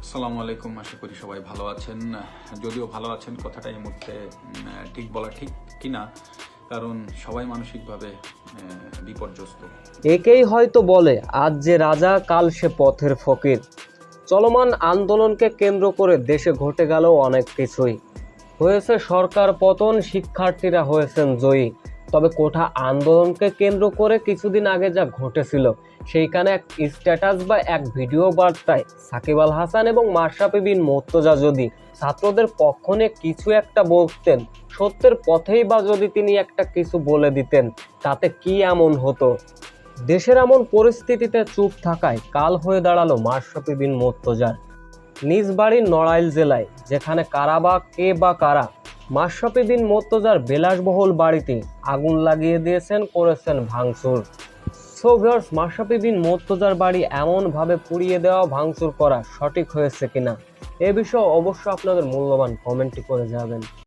আসসালামু আলাইকুম, আশা করি সবাই ভালো আছেন। যদিও ভালো আছেন কথাটা এই মুহূর্তে ঠিক বলা ঠিক কিনা, কারণ সবাই মানসিকভাবে বিপর্যস্ত। একেই হয়তো বলে আজ যে রাজা কাল সে পথের ফকির। চলমান আন্দোলনকে কেন্দ্র করে দেশে ঘটে গেল অনেক কিছুই। হয়েছে সরকার পতন, শিক্ষার্থীরা হয়েছেন জয়ী। তবে কোঠা আন্দোলনকে কেন্দ্র করে কিছুদিন আগে যা ঘটেছিল, সেইখানে এক স্ট্যাটাস বা এক ভিডিও বার্তায় সাকিব আল হাসান এবং মাশরাফি বিন মুর্তজা যদি ছাত্রদের পক্ষ নিয়ে কিছু একটা বলতেন, সত্যের পথেই বা যদি তিনি একটা কিছু বলে দিতেন, তাতে কি এমন হতো? দেশের এমন পরিস্থিতিতে চুপ থাকায় কাল হয়ে দাঁড়ালো মাশরাফি বিন মুর্তজার। নিজ বাড়ির নড়াইল জেলায়, যেখানে কারা বা কে বা কারা মাশরাফি বিন মুর্তজার বিলাসবহুল বাড়িতে আগুন লাগিয়ে দিয়েছেন, করেছেন ভাঙচুর। সো ভিউয়ার্স, মাশরাফি বিন মুর্তজার বাড়ি এমনভাবে পুড়িয়ে দেওয়া, ভাঙচুর করা সঠিক হয়েছে কিনা, এ বিষয়ে অবশ্যই আপনাদের মূল্যবান কমেন্টটি করে যাবেন।